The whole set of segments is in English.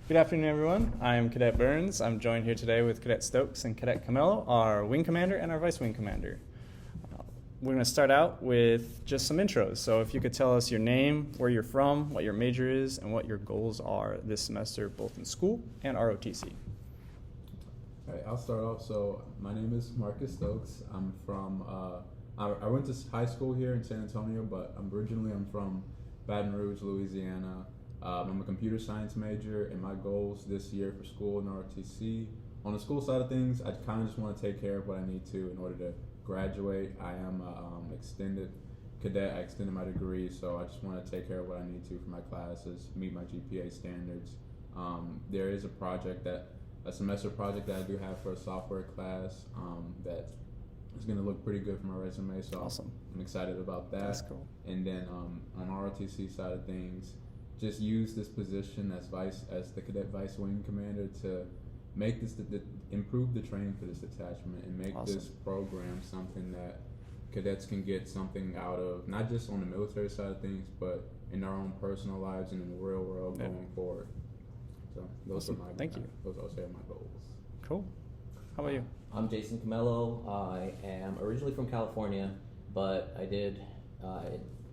Good afternoon, everyone. I'm Cadet Burns. I'm joined here today with Cadet Stokes and Cadet Camelo, our wing commander and our vice wing commander. We're going to start out with just some intros. So if you could tell us your name, where you're from, what your major is, and what your goals are this semester, both in school and ROTC. All right, I'll start off. So my name is Marcus Stokes. I'm from, I went to high school here in San Antonio, but originally I'm from Baton Rouge, Louisiana. I'm a computer science major, and my goals this year for school and ROTC, on the school side of things, I kind of just want to take care of what I need to in order to graduate. I am a extended cadet. I extended my degree, so I just want to take care of what I need to for my classes, meet my GPA standards. There is a semester project that I do have for a software class that is going to look pretty good for my resume, so Awesome. I'm excited about that. That's cool. And then on ROTC side of things, just use this position as the cadet vice wing commander to make this improve the training for this detachment and make Awesome. this program something that cadets can get something out of, not just on the military side of things, but in their own personal lives and in the real world going forward. So those Awesome. are my Thank you. Those I would say are my goals. Cool. How about you? I'm Jason Camelo. I am originally from California, but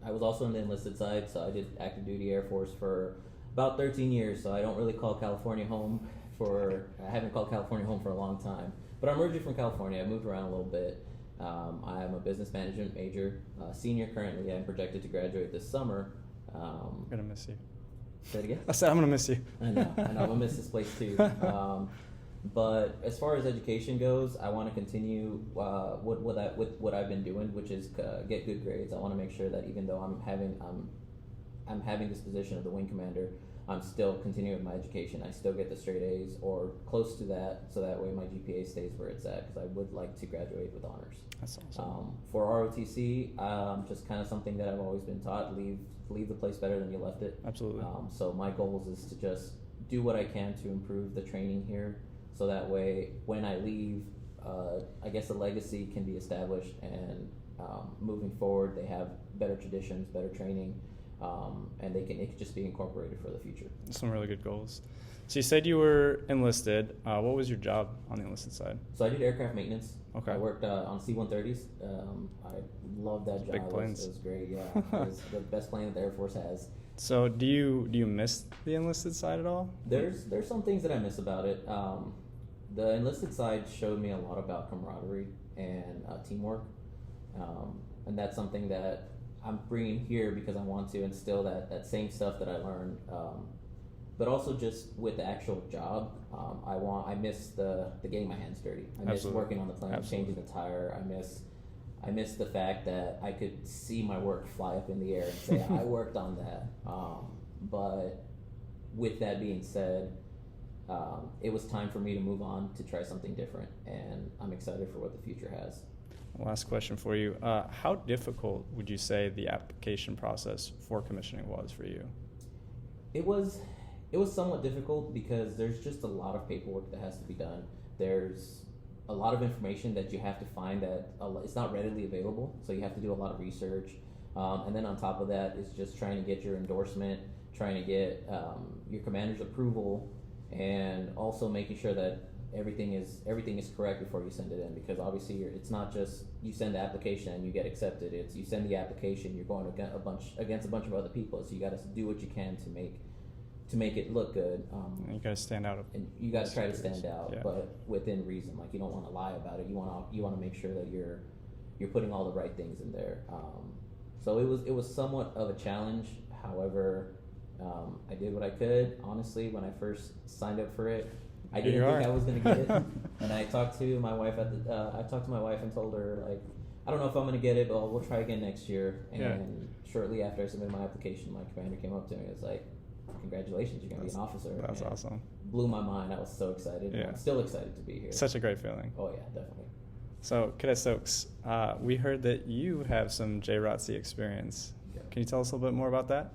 I was also on the enlisted side, so I did active duty Air Force for about 13 years, so I don't really call California home I haven't called California home for a long time. But I'm originally from California. I moved around a little bit. I am a business management major, senior currently. I'm projected to graduate this summer. I'm going to miss you. Say it again? I said I'm going to miss you. I know. I'm going to miss this place too. But as far as education goes, I want to continue with what I've been doing, which is get good grades. I want to make sure that even though I'm having this position of the wing commander, I'm still continuing with my education. I still get the straight A's or close to that, so that way my GPA stays where it's at, because I would like to graduate with honors. That's awesome. For ROTC, just kind of something that I've always been taught: leave the place better than you left it. Absolutely. So my goals is to just do what I can to improve the training here, so that way when I leave, I guess a legacy can be established, and moving forward they have better traditions, better training, and it can just be incorporated for the future. Some really good goals. So you said you were enlisted. What was your job on the enlisted side? So I did aircraft maintenance. Okay. I worked on C-130s. I loved that job. Big planes. It was great. Yeah, it was the best plane that the Air Force has. So do you miss the enlisted side at all? There's some things that I miss about it. The enlisted side showed me a lot about camaraderie and teamwork, and that's something that I'm bringing here because I want to instill that same stuff that I learned, but also just with the actual job. I miss the getting my hands dirty. I miss Absolutely. working on the plane, Absolutely. changing the tire. I miss the fact that I could see my work fly up in the air and say I worked on that. But with that being said, it was time for me to move on to try something different, and I'm excited for what the future has. Last question for you. How difficult would you say the application process for commissioning was for you? It was somewhat difficult because there's just a lot of paperwork that has to be done. There's a lot of information that you have to find that it's not readily available, so you have to do a lot of research. And then on top of that is just trying to get your endorsement, trying to get your commander's approval, and also making sure that everything is correct before you send it in, because obviously it's not just you send the application and you get accepted. It's you send the application, you're going against a bunch of other people, so you got to do what you can to make it look good. You got to stand out. And you got to try to stand out, yeah. but within reason. Like, you don't want to lie about it. You want to make sure that you're putting all the right things in there. So it was somewhat of a challenge. However, I did what I could. Honestly, when I first signed up for it, I didn't think I was going to get it. And I talked to my wife and told her, like, I don't know if I'm going to get it, but we'll try again next year. And shortly after I submitted my application, my commander came up to me and was like, congratulations, you're going to be an officer. That's awesome. Blew my mind. I was so excited. Yeah. I'm still excited to be here. Such a great feeling. Oh, yeah, definitely. So, Cadet Stokes, we heard that you have some ROTC experience. Yeah. Can you tell us a little bit more about that?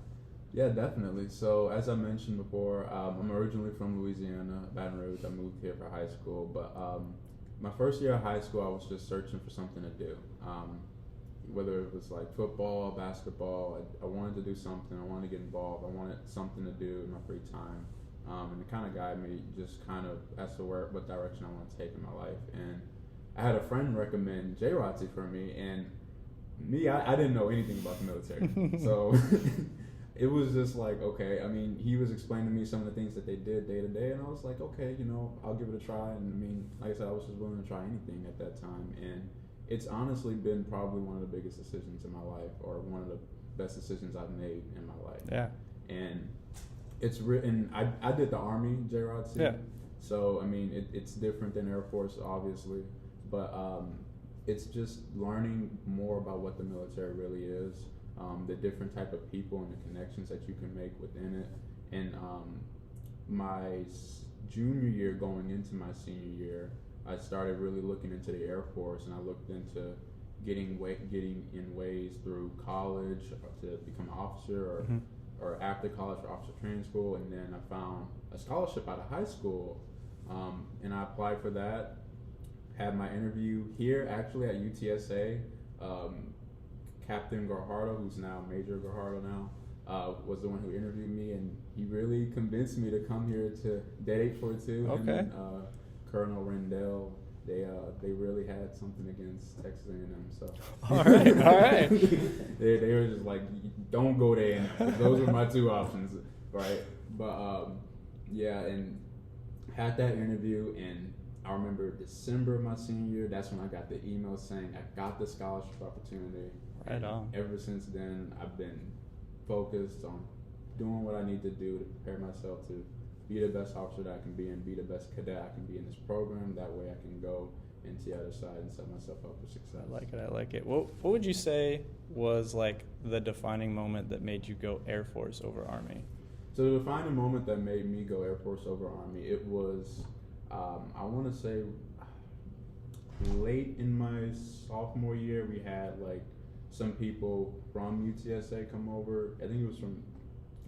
Yeah, definitely. So as I mentioned before, I'm originally from Louisiana, Baton Rouge. I moved here for high school, but my first year of high school, I was just searching for something to do. Whether it was like football, basketball, I wanted to do something. I wanted to get involved. I wanted something to do in my free time. and it kind of guided me just kind of as to what direction I want to take in my life. And I had a friend recommend ROTC for me, and I didn't know anything about the military, so it was just like, okay. I mean, he was explaining to me some of the things that they did day to day, and I was like, okay, I'll give it a try. And I mean, like I said, I was just willing to try anything at that time, and it's honestly been probably one of the biggest decisions in my life, or one of the best decisions I've made in my life. Yeah. And it's written. I did the Army ROTC. Yeah. So I mean, it's different than Air Force, obviously, but it's just learning more about what the military really is, the different type of people and the connections that you can make within it. And my junior year going into my senior year, I started really looking into the Air Force, and I looked into getting in ways through college to become an officer, or after college for officer training school. And then I found a scholarship out of high school, and I applied for that. Had my interview here actually at UTSA. Captain Garhardo, who's now Major Garhardo now, was the one who interviewed me, and he really convinced me to come here to DET 842. Okay. And Colonel Rendell, they really had something against Texas A&M. So all right. they were just like, don't go there. And those were my two options, right? But yeah, and had that interview, and I remember December of my senior year, that's when I got the email saying I got the scholarship opportunity. Right on. Ever since then, I've been focused on doing what I need to do to prepare myself to be the best officer that I can be, and be the best cadet I can be in this program. That way I can go into the other side and set myself up for success. I like it. What would you say was like the defining moment that made you go Air Force over Army? So the defining moment that made me go Air Force over Army, it was, I want to say, late in my sophomore year. We had like some people from UTSA come over. I think it was from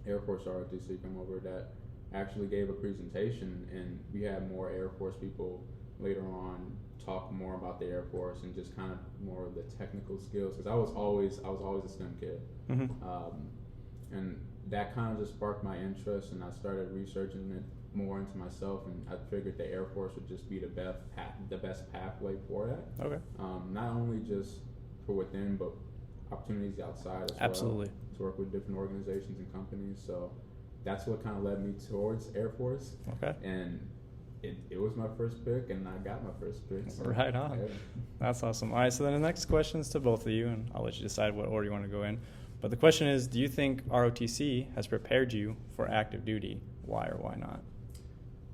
Air Force ROTC come over that actually gave a presentation, and we had more Air Force people later on talk more about the Air Force and just kind of more of the technical skills, because I was always a STEM kid. And that kind of just sparked my interest, and I started researching it more into myself, and I figured the Air Force would just be the best pathway for that. Okay. Not only just for within, but opportunities outside as Absolutely. well, to work with different organizations and companies. So that's what kind of led me towards Air Force. Okay. And it was my first pick, and I got my first pick. So, right on. yeah. That's awesome. All right, so then the next question is to both of you, and I'll let you decide what order you want to go in. But the question is, do you think ROTC has prepared you for active duty? Why or why not?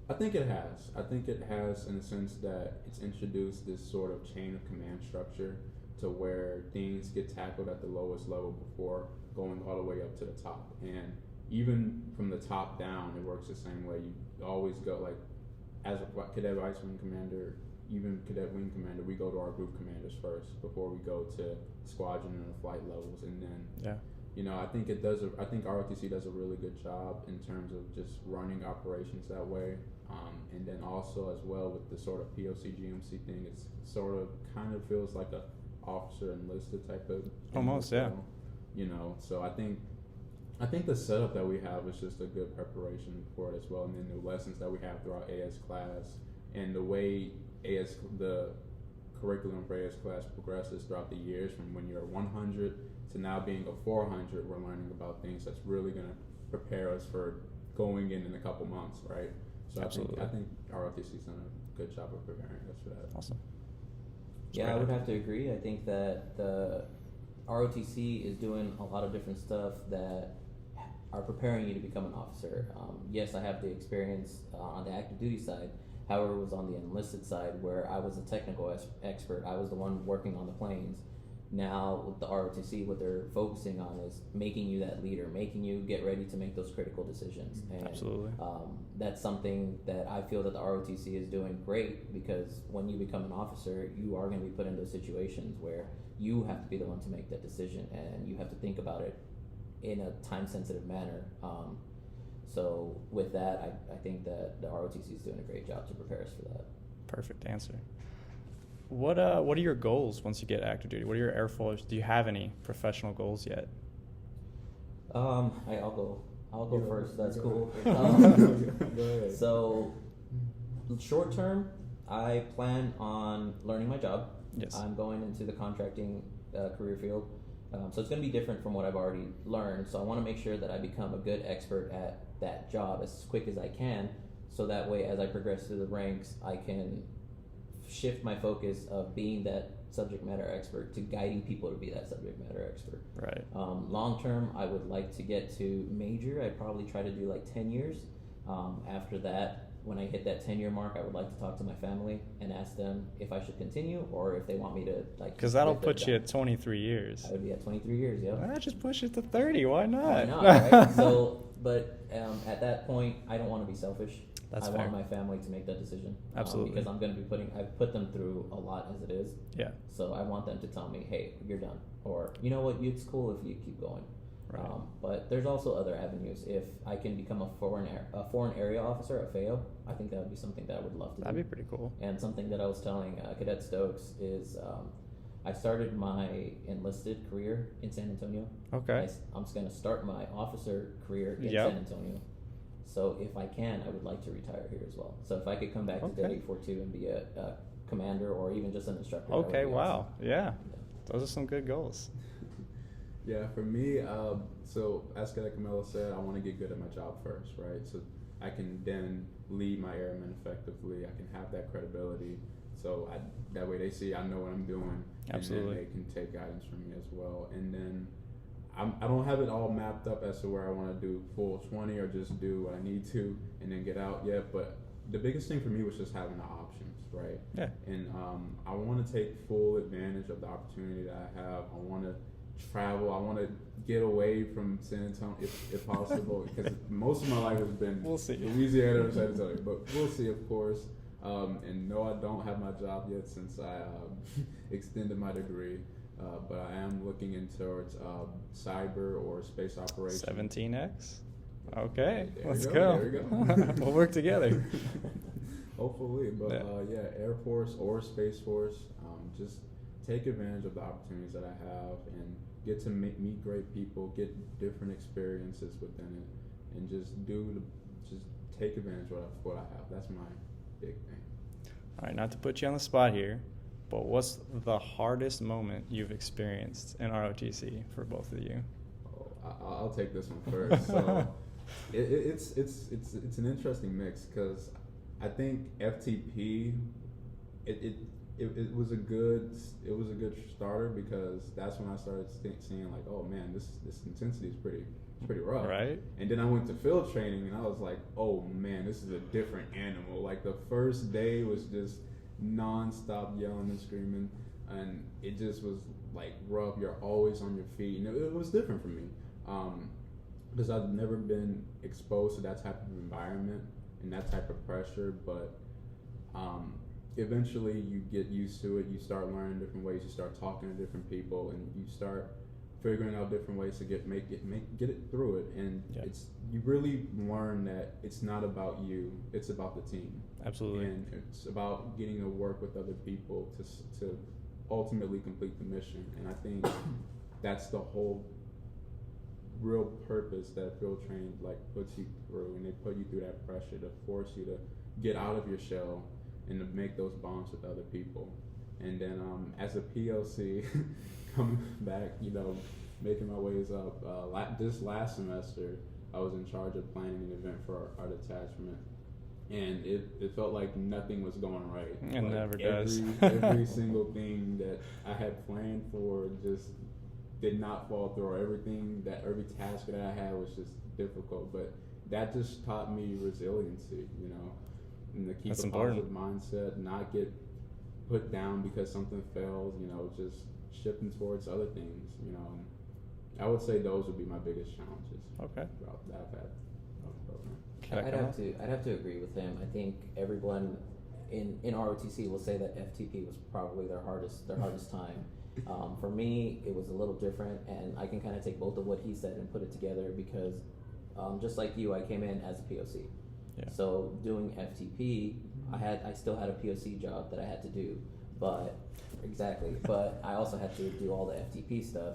I think it has. I think it has in the sense that it's introduced this sort of chain of command structure to where things get tackled at the lowest level before going all the way up to the top. And even from the top down, it works the same way. You always go, like, as a cadet vice wing commander, even cadet wing commander, we go to our group commanders first before we go to squadron and the flight levels. And then, I think I think ROTC does a really good job in terms of just running operations that way. And then also as well with the sort of POC GMC thing, it's sort of kind of feels like a officer enlisted type of almost, yeah. So I think the setup that we have is just a good preparation for it as well, and then the lessons that we have throughout AS class, and the way the curriculum for AS class progresses throughout the years, from when you're 100 to now being a 400, we're learning about things that's really going to prepare us for going in a couple months, right? So Absolutely. I think ROTC's done a good job of preparing us for that. Awesome. Yeah, I would have to agree. I think that the ROTC is doing a lot of different stuff that are preparing you to become an officer. Yes, I have the experience on the active duty side. However, it was on the enlisted side where I was a technical expert. I was the one working on the planes. Now with the ROTC, what they're focusing on is making you that leader, making you get ready to make those critical decisions. And, Absolutely. That's something that I feel that the ROTC is doing great, because when you become an officer, you are going to be put in those situations where you have to be the one to make that decision, and you have to think about it in a time-sensitive manner. So with that, I think that the ROTC is doing a great job to prepare us for that. Perfect answer. What are your goals once you get active duty? What are your Air Force? Do you have any professional goals yet? I'll go I'll go first. That's go cool. ahead. Go ahead. So, short term, I plan on learning my job. Yes. I'm going into the contracting career field. So it's going to be different from what I've already learned. So I want to make sure that I become a good expert at that job as quick as I can. So that way, as I progress through the ranks, I can shift my focus of being that subject matter expert to guiding people to be that subject matter expert. Right. Long term, I would like to get to major. I'd probably try to do like 10 years. After that, when I hit that 10-year mark, I would like to talk to my family and ask them if I should continue or if they want me to like. Because that'll quit put their you job. at 23 years. I would be at 23 years, yeah. Just push it to 30. Why not? Why not, right? So, but at that point, I don't want to be selfish. That's I fair. want my family to make that decision. Absolutely. Because I'm going to be I've put them through a lot as it is. Yeah. So I want them to tell me, hey, you're done. Or, you know what, it's cool if you keep going. Right. But there's also other avenues. If I can become a foreign area officer, a FAO, I think that would be something that I would love to That'd do. be pretty cool. And something that I was telling Cadet Stokes is I started my enlisted career in San Antonio. Okay. I'm just going to start my officer career in Yep. San Antonio. So if I can, I would like to retire here as well. So if I could come back Okay. to DET 842 and be a commander or even just an instructor. that would Okay, be wow. awesome. Yeah. Those are some good goals. Yeah, for me, so as Cadet Camelo said, I want to get good at my job first, right? So I can then lead my airmen effectively. I can have that credibility. So that way they see I know what I'm doing. Absolutely. And then they can take guidance from me as well. And then I don't have it all mapped up as to where I want to do full 20 or just do what I need to and then get out yet. But the biggest thing for me was just having the options, right? Yeah. And I want to take full advantage of the opportunity that I have. I want to travel. I want to get away from San Antonio if possible, because most of my life has been We'll see. Louisiana or San Antonio. But we'll see, of course. And no, I don't have my job yet since I extended my degree. But I am looking in towards cyber or space operations. 17X? Okay, There we let's go, go. there we go. We'll work together. Hopefully, but Yeah. Air Force or Space Force, just take advantage of the opportunities that I have and get to meet great people, get different experiences within it, and just take advantage of what I have. That's my big thing. All right, not to put you on the spot here, but what's the hardest moment you've experienced in ROTC for both of you? Oh, I'll take this one first. So it's an interesting mix because I think FTP it was a good starter because that's when I started seeing like, oh man, this intensity is pretty rough. Right. And then I went to field training and I was like, oh man, this is a different animal. Like the first day was just non-stop yelling and screaming, and it just was like rough. You're always on your feet, and it was different for me because I've never been exposed to that type of environment and that type of pressure. But eventually, you get used to it. You start learning different ways. You start talking to different people, and you start figuring out different ways to get it through it. And Yeah. you really learn that it's not about you; it's about the team. Absolutely. And it's about getting to work with other people to ultimately complete the mission. And I think that's the whole real purpose that field training puts you through, and they put you through that pressure to force you to get out of your shell and to make those bonds with other people. And then as a PLC, coming back, making my ways up. This last semester, I was in charge of planning an event for our detachment. And it felt like nothing was going right. It never does. Every single thing that I had planned for just did not fall through. Every task that I had was just difficult. But that just taught me resiliency, and to keep That's a important. positive mindset, not get put down because something fails, just shifting towards other things, And I would say those would be my biggest challenges. Okay. That I've had on the program. I'd have to agree with him. I think everyone in ROTC will say that FTP was probably their hardest time. For me, it was a little different, and I can kind of take both of what he said and put it together because, just like you, I came in as a POC. Yeah. So doing FTP, I still had a POC job that I had to do, but I also had to do all the FTP stuff.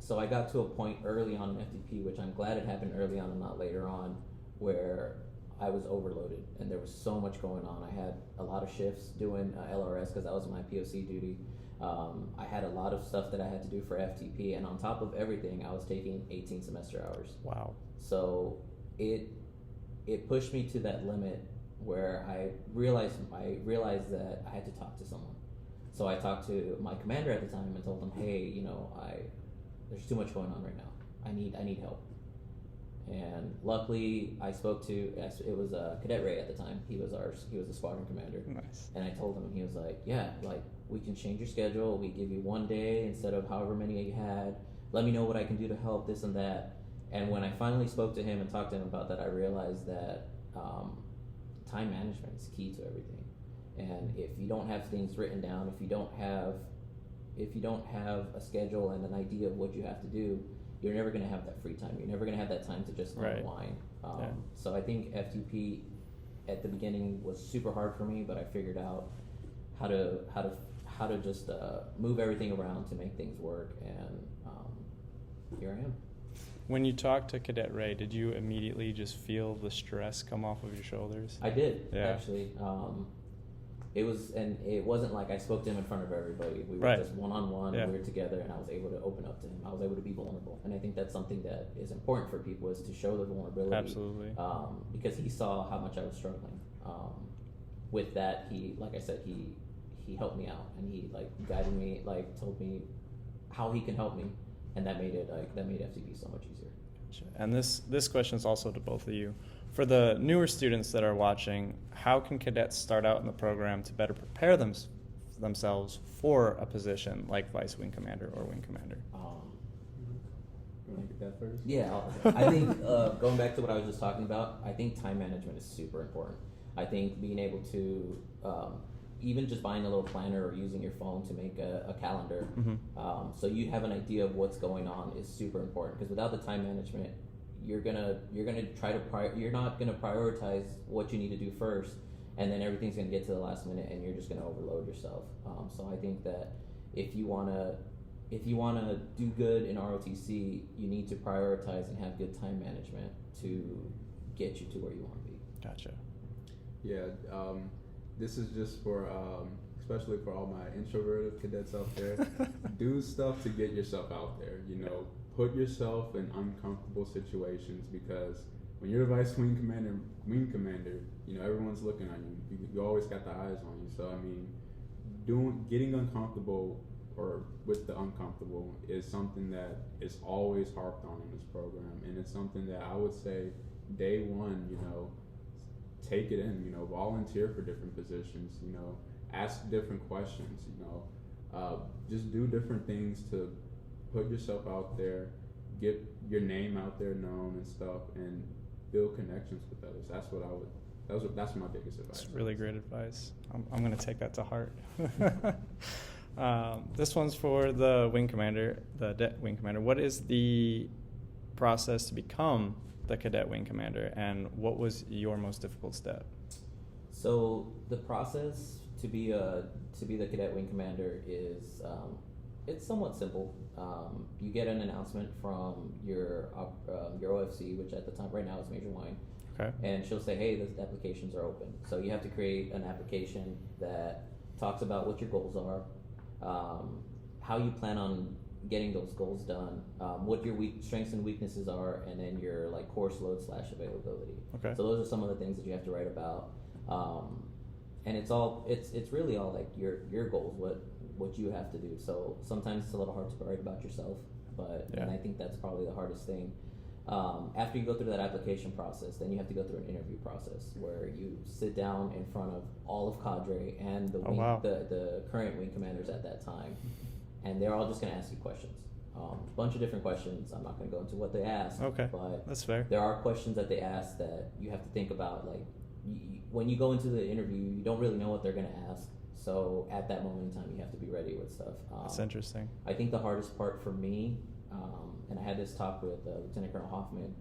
so I got to a point early on in FTP, which I'm glad it happened early on and not later on, where I was overloaded and there was so much going on. I had a lot of shifts doing LRS because that was my POC duty. I had a lot of stuff that I had to do for FTP, and on top of everything, I was taking 18 semester hours. Wow. So it pushed me to that limit where I realized that I had to talk to someone. So I talked to my commander at the time and told him, hey, you know, there's too much going on right now. I need help. And luckily, I spoke to it was Cadet Ray at the time. He was the squadron commander. Nice. And I told him, and he was like, yeah, like we can change your schedule. We give you 1 day instead of however many you had. Let me know what I can do to help, this and that. And when I finally spoke to him and talked to him about that, I realized that time management is key to everything. And if you don't have things written down, if you don't have a schedule and an idea of what you have to do, you're never going to have that free time. You're never going to have that time to just unwind. So I think FTP at the beginning was super hard for me, but I figured out how to just move everything around to make things work, and here I am. When you talked to Cadet Ray, did you immediately just feel the stress come off of your shoulders? I did, actually. It wasn't like I spoke to him in front of everybody. We were just one-on-one, we were together, and I was able to open up to him. I was able to be vulnerable. And I think that's something that is important for people, is to show the vulnerability. Absolutely. Because he saw how much I was struggling. With that, he helped me out, and he guided me, told me how he can help me, and that made FTP so much easier. Gotcha. And this question is also to both of you. For the newer students that are watching, how can cadets start out in the program to better prepare themselves for a position like Vice Wing Commander or Wing Commander? You want to get that first? Yeah, I think going back to what I was just talking about, I think time management is super important. I think being able to even just buying a little planner or using your phone to make a calendar, so you have an idea of what's going on, is super important. Because without the time management, you're not gonna prioritize what you need to do first, and then everything's gonna get to the last minute, and you're just gonna overload yourself. So I think that if you wanna do good in ROTC, you need to prioritize and have good time management to get you to where you want to be. Gotcha. Yeah, this is just for, especially for all my introverted cadets out there. Do stuff to get yourself out there. You know, put yourself in uncomfortable situations, because when you're the Vice Wing Commander, you know, everyone's looking on you. You always got the eyes on you. So I mean, getting uncomfortable or with the uncomfortable is something that is always harped on in this program, and it's something that I would say day one, you know, take it in, you know, volunteer for different positions, you know, ask different questions, you know, just do different things to put yourself out there, get your name out there known and stuff, and build connections with others. That's my biggest advice. That's really great advice. I'm going to take that to heart. This one's for the Wing Commander, the DET Wing Commander. What is the process to become the Cadet Wing Commander, and what was your most difficult step? So the process to be the Cadet Wing Commander is it's somewhat simple. You get an announcement from your OFC, which at the time right now is Major Wine. Okay. And she'll say, hey, the applications are open. So you have to create an application that talks about what your goals are, how you plan on getting those goals done, what your strengths and weaknesses are, and then your course load / availability. Okay. So those are some of the things that you have to write about. And it's really all your goals, what you have to do. So sometimes it's a little hard to write about yourself, and I think that's probably the hardest thing. After you go through that application process, then you have to go through an interview process where you sit down in front of all of cadre and the current wing commanders at that time, and they're all just going to ask you questions. A bunch of different questions. I'm not going to go into what they ask. Okay, but that's fair. There are questions that they ask that you have to think about. When you go into the interview, you don't really know what they're going to ask. So at that moment in time, you have to be ready with stuff. That's interesting. I think the hardest part for me, and I had this talk with Lieutenant Colonel Hoffman,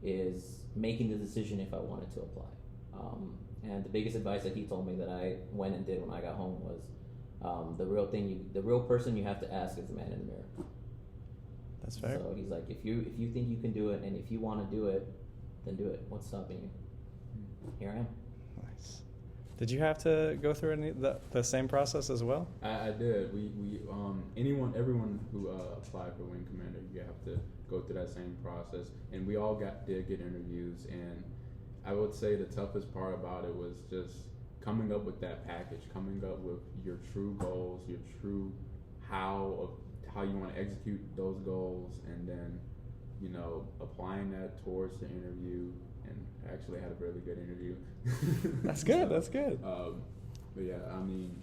is making the decision if I wanted to apply. And the biggest advice that he told me that I went and did when I got home was, the real person you have to ask is the man in the mirror. That's fair. So he's like, if you think you can do it, and if you want to do it, then do it. What's stopping you? Here I am. Nice. Did you have to go through the same process as well? I did. We everyone who applied for Wing Commander, you have to go through that same process, and we all did get interviews. And I would say the toughest part about it was just coming up with that package, coming up with your true goals, your true how you want to execute those goals, and then applying that towards the interview. And I actually had a really good interview. That's good. That's good. But yeah, I mean,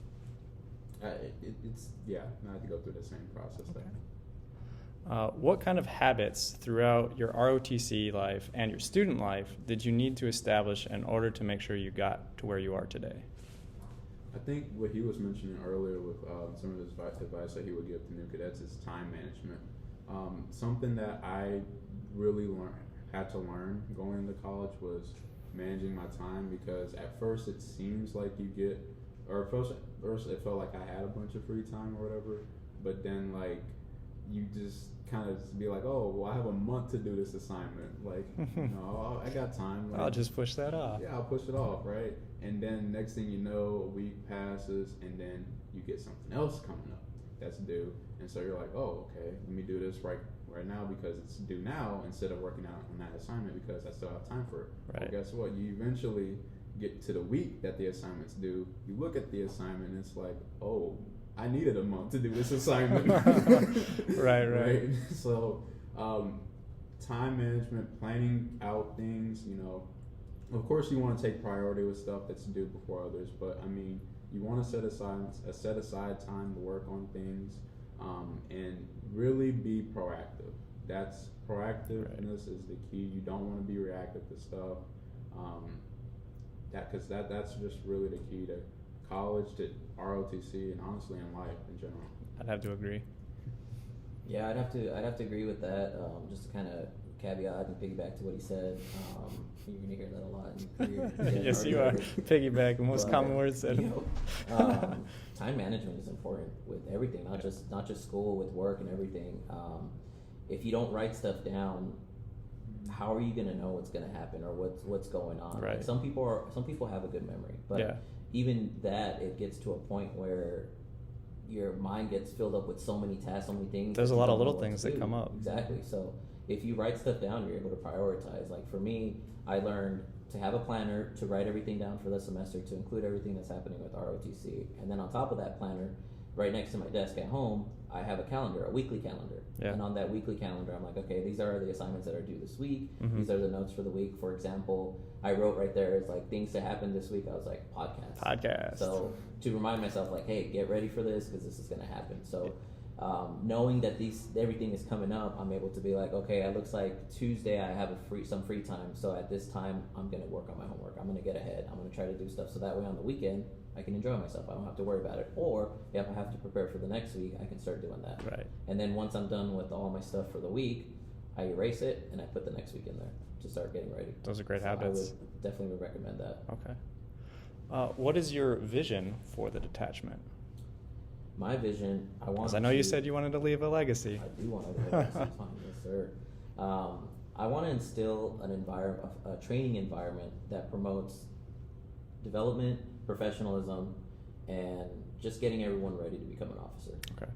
I had to go through the same process. Okay. What kind of habits throughout your ROTC life and your student life did you need to establish in order to make sure you got to where you are today? I think what he was mentioning earlier with some of his advice that he would give to new cadets is time management. Something that I really had to learn going into college was managing my time, because at first it seems like first it felt like I had a bunch of free time or whatever, but then like you just kind of be like, oh, well, I have a month to do this assignment. Like, I got time. Like, I'll just push that off. Yeah, I'll push it off, right? And then next thing you know, a week passes, and then you get something else coming up that's due, and so you're like, oh, okay, let me do this right now because it's due now, instead of working out on that assignment because I still have time for it. Right. Well, guess what? You eventually get to the week that the assignment's due. You look at the assignment, and it's like, oh, I needed a month to do this assignment. Right. So, time management, planning out things. Of course, you want to take priority with stuff that's due before others, but I mean, you want to set aside time to work on things, and really be proactive. Proactiveness is the key. You don't want to be reactive to stuff. That's just really the key to college, to ROTC, and honestly in life in general. I'd have to agree. Yeah, I'd have to agree with that. Just to kind of caveat and piggyback to what he said. You're gonna hear that a lot in your career. Yes, you are. Piggyback, most common words said. Time management is important with everything, not just school, with work and everything. If you don't write stuff down, how are you gonna know what's gonna happen or what's going on? Right. Like some people have a good memory, but even that, it gets to a point where your mind gets filled up with so many tasks, so many things. There's a lot of little things that come up. Exactly. So if you write stuff down, you're able to prioritize. Like for me, I learned to have a planner, to write everything down for the semester, to include everything that's happening with ROTC. And then on top of that planner, right next to my desk at home, I have a calendar, a weekly calendar. Yeah. And on that weekly calendar, I'm like, okay, these are the assignments that are due this week. Mm-hmm. These are the notes for the week. For example, I wrote right there, it's like things to happen this week. I was like, podcast. So to remind myself, like, hey, get ready for this because this is going to happen. So knowing that everything is coming up, I'm able to be like, okay, it looks like Tuesday I have some free time. So at this time, I'm going to work on my homework. I'm going to get ahead. I'm going to try to do stuff so that way on the weekend, I can enjoy myself. I don't have to worry about it. Or if I have to prepare for the next week, I can start doing that. Right. And then once I'm done with all my stuff for the week, I erase it and I put the next week in there to start getting ready. Those are great habits. I would definitely recommend that. Okay. What is your vision for the detachment? My vision, I know you said you wanted to leave a legacy. I do want to leave a legacy. Yes, sir. I want to instill a training environment that promotes development, professionalism, and just getting everyone ready to become an officer. Okay.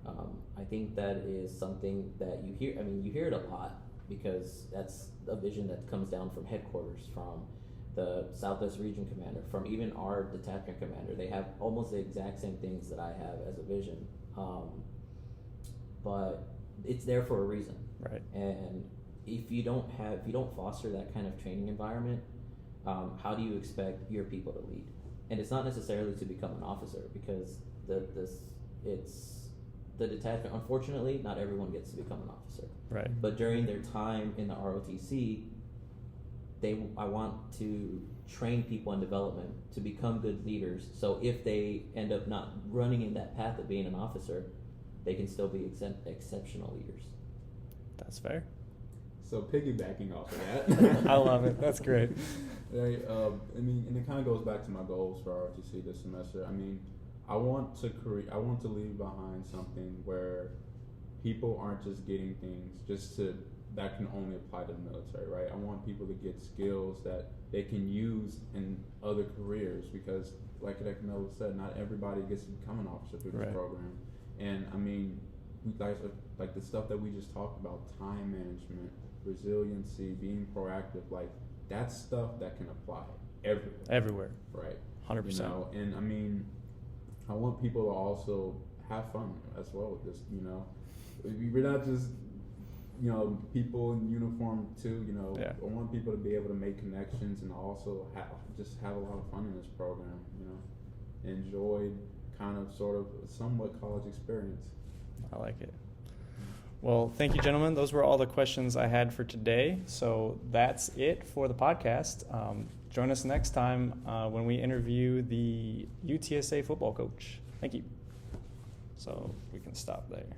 I think that is something that you hear. I mean, you hear it a lot because that's a vision that comes down from headquarters, from the Southwest Region Commander, from even our detachment commander. They have almost the exact same things that I have as a vision, but it's there for a reason. Right. And if you don't foster that kind of training environment, how do you expect your people to lead? And it's not necessarily to become an officer, because it's the detachment. Unfortunately, not everyone gets to become an officer. Right. But during their time in the ROTC, I want to train people in development to become good leaders. So if they end up not running in that path of being an officer, they can still be exceptional leaders. That's fair. So piggybacking off of that, I love it. That's great. Right. I mean, and it kind of goes back to my goals for ROTC this semester. I mean, I want to leave behind something where people aren't just getting things that can only apply to the military, right? I want people to get skills that they can use in other careers, because like Cadet Camelo said, not everybody gets to become an officer through this program. And I mean, like the stuff that we just talked about, time management, resiliency, being proactive, like that's stuff that can apply everywhere. Right. 100%. You know, and I mean, I want people to also have fun as well with this, you know. We're not just, you know, people in uniform too, you know. Yeah. I want people to be able to make connections and also have a lot of fun in this program, you know. Enjoy kind of sort of somewhat college experience. I like it. Well, thank you, gentlemen. Those were all the questions I had for today. So that's it for the podcast. Join us next time when we interview the UTSA football coach. Thank you. So we can stop there.